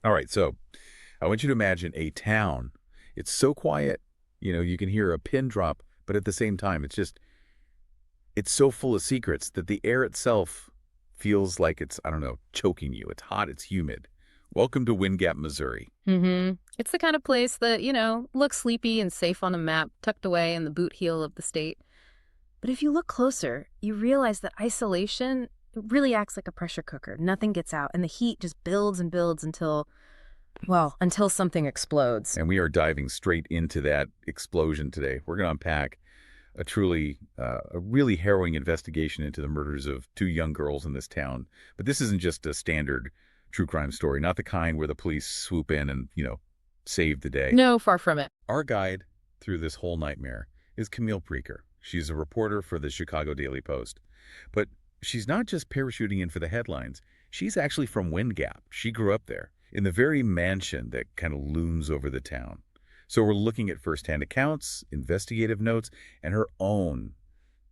All right, so I want you to imagine a town. It's so quiet, you can hear a pin drop, but at the same time, it's so full of secrets that the air itself feels like it's, I don't know, choking you. It's hot, it's humid. Welcome to Wind Gap, Missouri. It's the kind of place that, looks sleepy and safe on a map, tucked away in the boot heel of the state. But if you look closer, you realize that isolation really acts like a pressure cooker. Nothing gets out, and the heat just builds and builds until something explodes. And we are diving straight into that explosion today. We're going to unpack a really harrowing investigation into the murders of two young girls in this town. But this isn't just a standard true crime story, not the kind where the police swoop in and, save the day. No, far from it. Our guide through this whole nightmare is Camille Preaker. She's a reporter for the Chicago Daily Post. But she's not just parachuting in for the headlines. She's actually from Wind Gap. She grew up there, in the very mansion that kind of looms over the town. So we're looking at firsthand accounts, investigative notes, and her own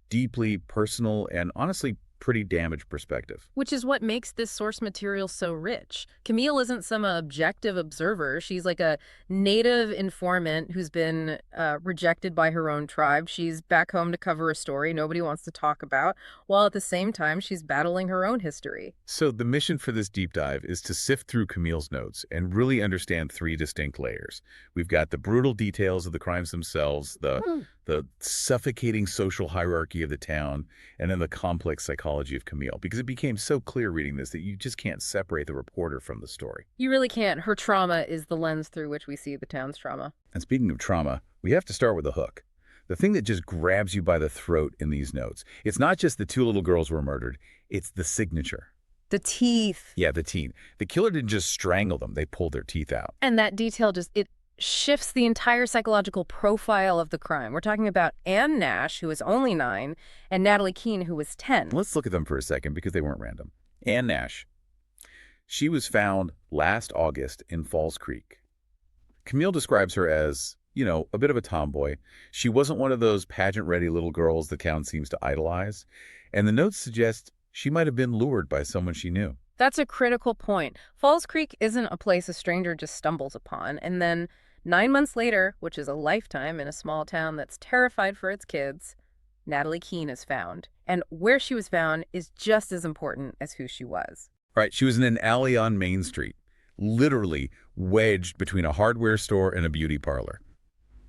deeply personal and honestly pretty damaged perspective. Which is what makes this source material so rich. Camille isn't some objective observer. She's like a native informant who's been rejected by her own tribe. She's back home to cover a story nobody wants to talk about, while at the same time she's battling her own history. So the mission for this deep dive is to sift through Camille's notes and really understand three distinct layers. We've got the brutal details of the crimes themselves, the suffocating social hierarchy of the town, and then the complex psychology of Camille, because it became so clear reading this that you just can't separate the reporter from the story. You really can't. Her trauma is the lens through which we see the town's trauma. And speaking of trauma, we have to start with the hook. The thing that just grabs you by the throat in these notes. It's not just the two little girls were murdered, it's the signature. The teeth. Yeah, the teeth. The killer didn't just strangle them, they pulled their teeth out. And that detail it shifts the entire psychological profile of the crime. We're talking about Anne Nash, who was only 9, and Natalie Keene, who was 10. Let's look at them for a second because they weren't random. Anne Nash. She was found last August in Falls Creek. Camille describes her as, a bit of a tomboy. She wasn't one of those pageant-ready little girls the town seems to idolize. And the notes suggest she might have been lured by someone she knew. That's a critical point. Falls Creek isn't a place a stranger just stumbles upon. And then 9 months later, which is a lifetime in a small town that's terrified for its kids, Natalie Keene is found. And where she was found is just as important as who she was. Right, she was in an alley on Main Street, literally wedged between a hardware store and a beauty parlor.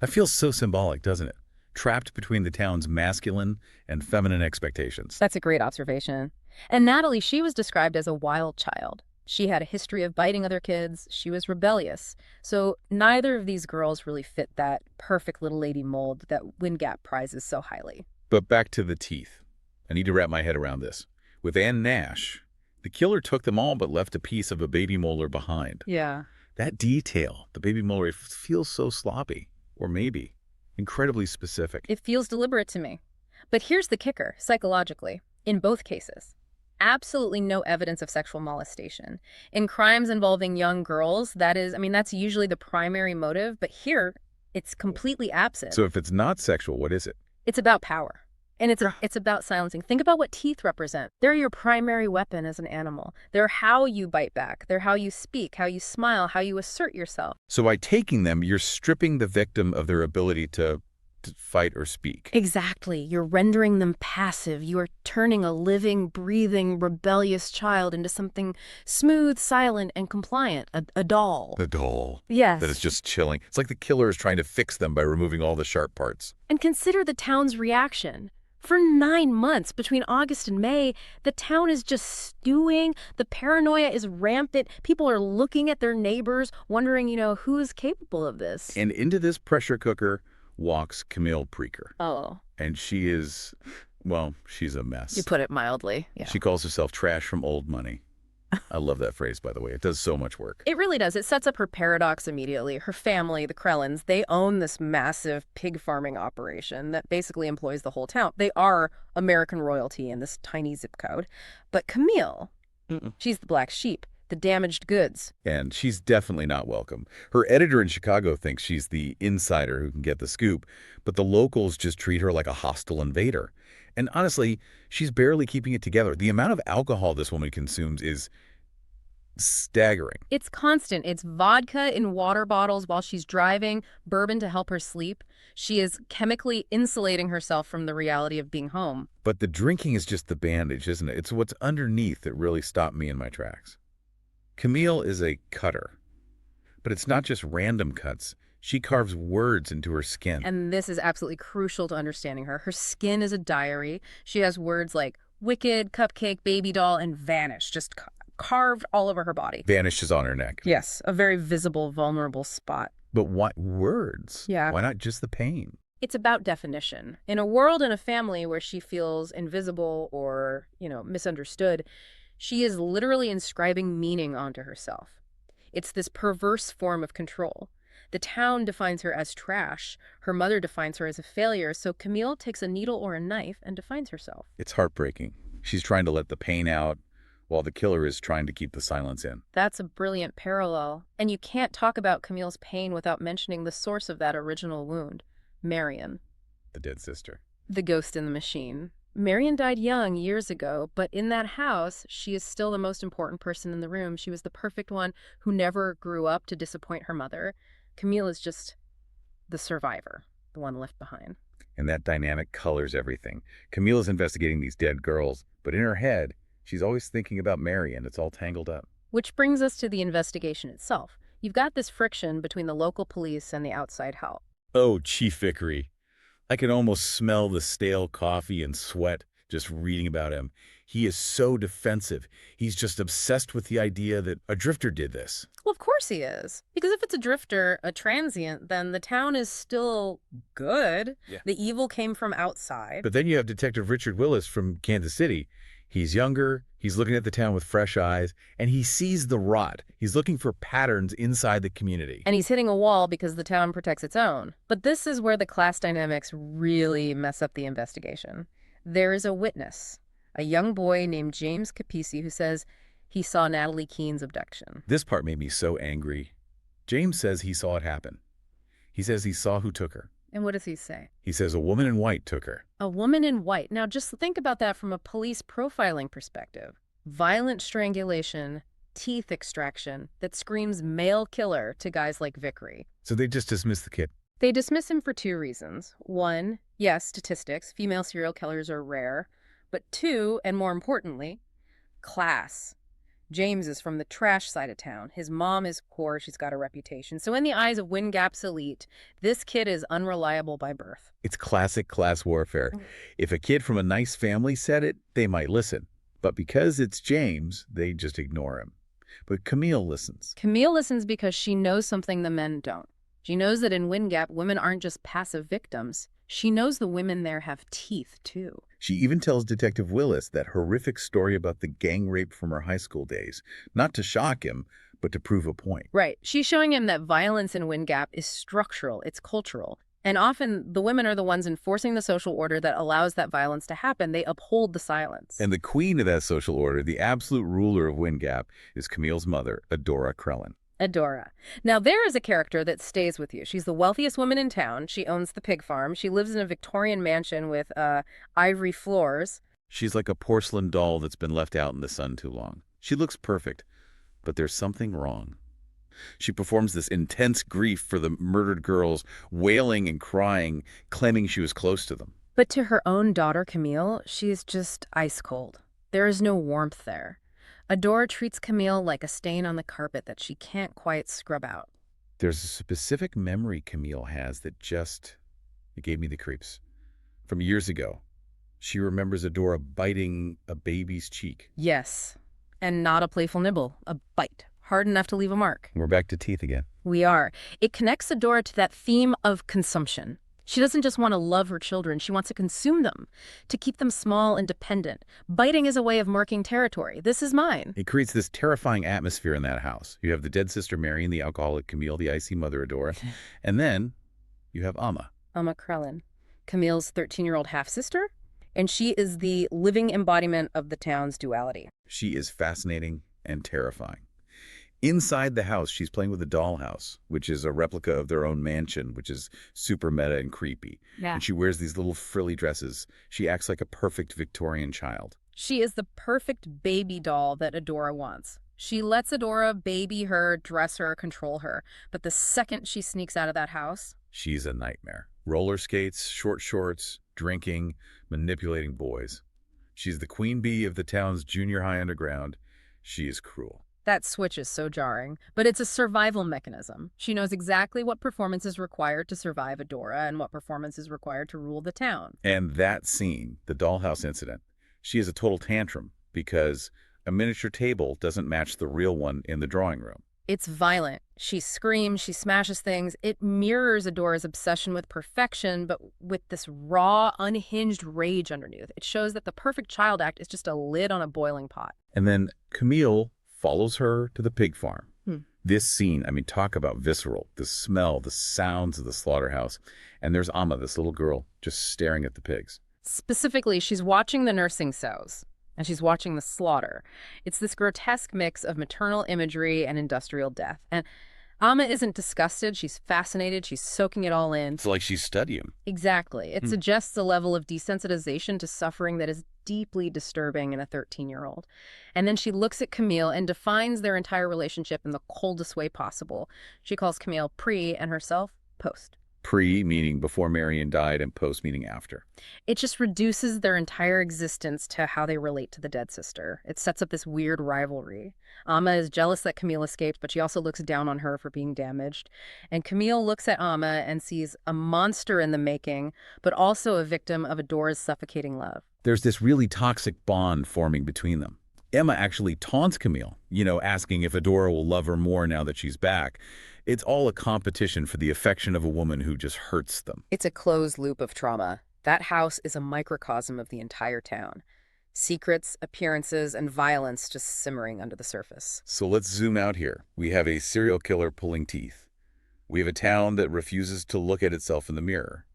That feels so symbolic, doesn't it? Trapped between the town's masculine and feminine expectations. That's a great observation. And Natalie, she was described as a wild child. She had a history of biting other kids. She was rebellious. So neither of these girls really fit that perfect little lady mold that Wind Gap prizes so highly. But back to the teeth. I need to wrap my head around this. With Anne Nash, the killer took them all but left a piece of a baby molar behind. Yeah. That detail, the baby molar, it feels so sloppy. Or maybe incredibly specific. It feels deliberate to me. But here's the kicker, psychologically, in both cases. Absolutely no evidence of sexual molestation. In crimes involving young girls, that's usually the primary motive, but here, it's completely absent. So if it's not sexual, what is it? It's about power. And it's about silencing. Think about what teeth represent. They're your primary weapon as an animal. They're how you bite back. They're how you speak, how you smile, how you assert yourself. So by taking them, you're stripping the victim of their ability to fight or speak. Exactly. You're rendering them passive. You are turning a living, breathing, rebellious child into something smooth, silent, and compliant. A doll. The doll. Yes. That is just chilling. It's like the killer is trying to fix them by removing all the sharp parts. And consider the town's reaction. For 9 months, between August and May, the town is just stewing. The paranoia is rampant. People are looking at their neighbors, wondering, who's capable of this. And into this pressure cooker walks Camille Preaker. Oh. And she is, she's a mess. You put it mildly. Yeah. She calls herself trash from old money. I love that phrase, by the way. It does so much work. It really does. It sets up her paradox immediately. Her family, the Krellins, they own this massive pig farming operation that basically employs the whole town. They are American royalty in this tiny zip code. But Camille, she's the black sheep, the damaged goods. And she's definitely not welcome. Her editor in Chicago thinks she's the insider who can get the scoop, but the locals just treat her like a hostile invader. And honestly, she's barely keeping it together. The amount of alcohol this woman consumes is staggering. It's constant. It's vodka in water bottles while she's driving, bourbon to help her sleep. She is chemically insulating herself from the reality of being home. But the drinking is just the bandage, isn't it? It's what's underneath that really stopped me in my tracks. Camille is a cutter, but it's not just random cuts. She carves words into her skin. And this is absolutely crucial to understanding her. Her skin is a diary. She has words like wicked, cupcake, baby doll, and vanish, just carved all over her body. Vanishes on her neck. Yes, a very visible, vulnerable spot. But why words? Yeah. Why not just the pain? It's about definition. In a world and a family where she feels invisible or, misunderstood, she is literally inscribing meaning onto herself. It's this perverse form of control. The town defines her as trash. Her mother defines her as a failure. So Camille takes a needle or a knife and defines herself. It's heartbreaking. She's trying to let the pain out while the killer is trying to keep the silence in. That's a brilliant parallel. And you can't talk about Camille's pain without mentioning the source of that original wound, Marion. The dead sister. The ghost in the machine. Marion died young years ago, but in that house, she is still the most important person in the room. She was the perfect one who never grew up to disappoint her mother. Camille is just the survivor, the one left behind. And that dynamic colors everything. Camille is investigating these dead girls, but in her head, she's always thinking about Marion. It's all tangled up. Which brings us to the investigation itself. You've got this friction between the local police and the outside help. Oh, Chief Vickery. I can almost smell the stale coffee and sweat just reading about him. He is so defensive. He's just obsessed with the idea that a drifter did this. Well, of course he is. Because if it's a drifter, a transient, then the town is still good. Yeah. The evil came from outside. But then you have Detective Richard Willis from Kansas City. He's younger, he's looking at the town with fresh eyes, and he sees the rot. He's looking for patterns inside the community. And he's hitting a wall because the town protects its own. But this is where the class dynamics really mess up the investigation. There is a witness, a young boy named James Capisi, who says he saw Natalie Keene's abduction. This part made me so angry. James says he saw it happen. He says he saw who took her. And what does he say? He says a woman in white took her. A woman in white. Now just think about that from a police profiling perspective. Violent strangulation, teeth extraction that screams male killer to guys like Vickery. So they just dismiss the kid. They dismiss him for two reasons. One, yes, statistics. Female serial killers are rare. But two, and more importantly, class. James is from the trash side of town. His mom is poor. She's got a reputation. So in the eyes of Wind Gap's elite, this kid is unreliable by birth. It's classic class warfare. If a kid from a nice family said it, they might listen. But because it's James, they just ignore him. But Camille listens. Camille listens because she knows something the men don't. She knows that in Wind Gap, women aren't just passive victims. She knows the women there have teeth, too. She even tells Detective Willis that horrific story about the gang rape from her high school days, not to shock him, but to prove a point. Right. She's showing him that violence in Wind Gap is structural, it's cultural. And often the women are the ones enforcing the social order that allows that violence to happen. They uphold the silence. And the queen of that social order, the absolute ruler of Wind Gap, is Camille's mother, Adora Krellin. Adora. Now, there is a character that stays with you. She's the wealthiest woman in town. She owns the pig farm. She lives in a Victorian mansion with ivory floors. She's like a porcelain doll that's been left out in the sun too long. She looks perfect, but there's something wrong. She performs this intense grief for the murdered girls, wailing and crying, claiming she was close to them. But to her own daughter, Camille, she is just ice cold. There is no warmth there. Adora treats Camille like a stain on the carpet that she can't quite scrub out. There's a specific memory Camille has that it gave me the creeps. From years ago, she remembers Adora biting a baby's cheek. Yes, and not a playful nibble, a bite, hard enough to leave a mark. We're back to teeth again. We are. It connects Adora to that theme of consumption. She doesn't just want to love her children, she wants to consume them, to keep them small and dependent. Biting is a way of marking territory. This is mine. It creates this terrifying atmosphere in that house. You have the dead sister Marion, the alcoholic Camille, the icy mother Adora, and then you have Amma. Amma Krellin, Camille's 13-year-old half-sister, and she is the living embodiment of the town's duality. She is fascinating and terrifying. Inside the house, she's playing with a dollhouse, which is a replica of their own mansion, which is super meta and creepy. Yeah. And she wears these little frilly dresses. She acts like a perfect Victorian child. She is the perfect baby doll that Adora wants. She lets Adora baby her, dress her, control her. But the second she sneaks out of that house, She's a nightmare. Roller skates, short shorts, drinking, manipulating boys. She's the queen bee of the town's junior high underground. She is cruel. that switch is so jarring. But it's a survival mechanism. She knows exactly what performance is required to survive Adora and what performance is required to rule the town. And that scene, the dollhouse incident, she is a total tantrum because a miniature table doesn't match the real one in the drawing room. It's violent. She screams, she smashes things. It mirrors Adora's obsession with perfection, but with this raw, unhinged rage underneath. It shows that the perfect child act is just a lid on a boiling pot. And then Camille follows her to the pig farm. Hmm. This scene, I mean, talk about visceral, the smell, the sounds of the slaughterhouse. And there's Amma, this little girl, just staring at the pigs. Specifically, she's watching the nursing sows, and she's watching the slaughter. It's this grotesque mix of maternal imagery and industrial death. And Amma isn't disgusted. She's fascinated. She's soaking it all in. It's like she's studying. Exactly. It suggests a level of desensitization to suffering that is deeply disturbing in a 13-year-old. And then she looks at Camille and defines their entire relationship in the coldest way possible. She calls Camille pre and herself post. Pre meaning before Marion died and post meaning after. It just reduces their entire existence to how they relate to the dead sister. It sets up this weird rivalry. Amma is jealous that Camille escaped, but she also looks down on her for being damaged. And Camille looks at Amma and sees a monster in the making, but also a victim of Adora's suffocating love. There's this really toxic bond forming between them. Emma actually taunts Camille, asking if Adora will love her more now that she's back. It's all a competition for the affection of a woman who just hurts them. It's a closed loop of trauma. That house is a microcosm of the entire town. Secrets, appearances, and violence just simmering under the surface. So let's zoom out here. We have a serial killer pulling teeth. We have a town that refuses to look at itself in the mirror.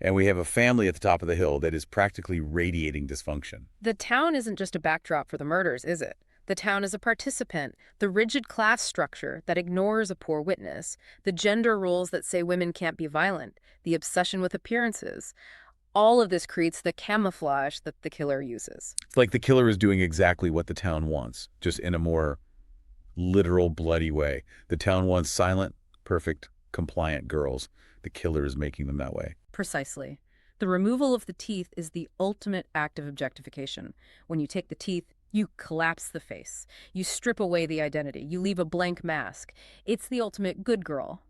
And we have a family at the top of the hill that is practically radiating dysfunction. The town isn't just a backdrop for the murders, is it? The town is a participant, the rigid class structure that ignores a poor witness, the gender roles that say women can't be violent, the obsession with appearances. All of this creates the camouflage that the killer uses. It's like the killer is doing exactly what the town wants, just in a more literal, bloody way. The town wants silent, perfect, compliant girls. The killer is making them that way. Precisely. The removal of the teeth is the ultimate act of objectification. When you take the teeth, you collapse the face. You strip away the identity. You leave a blank mask. It's the ultimate good girl.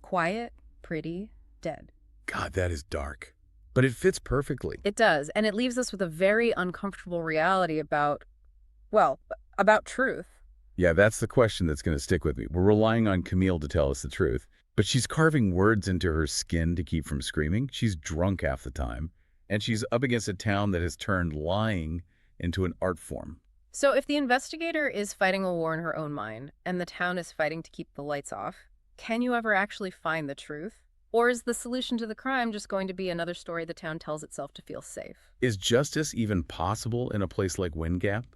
Quiet, pretty, dead. God, that is dark. But it fits perfectly. It does, and it leaves us with a very uncomfortable reality about truth. Yeah, that's the question that's going to stick with me. We're relying on Camille to tell us the truth. But she's carving words into her skin to keep from screaming. She's drunk half the time. And she's up against a town that has turned lying into an art form. So if the investigator is fighting a war in her own mind, and the town is fighting to keep the lights off, can you ever actually find the truth? Or is the solution to the crime just going to be another story the town tells itself to feel safe? Is justice even possible in a place like Wind Gap?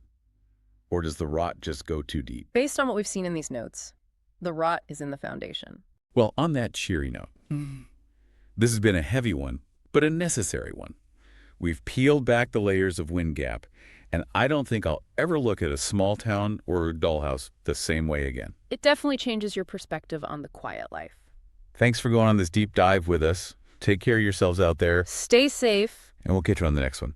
Or does the rot just go too deep? Based on what we've seen in these notes, the rot is in the foundation. Well, on that cheery note, this has been a heavy one, but a necessary one. We've peeled back the layers of Wind Gap, and I don't think I'll ever look at a small town or a dollhouse the same way again. It definitely changes your perspective on the quiet life. Thanks for going on this deep dive with us. Take care of yourselves out there, Stay safe. and we'll catch you on the next one.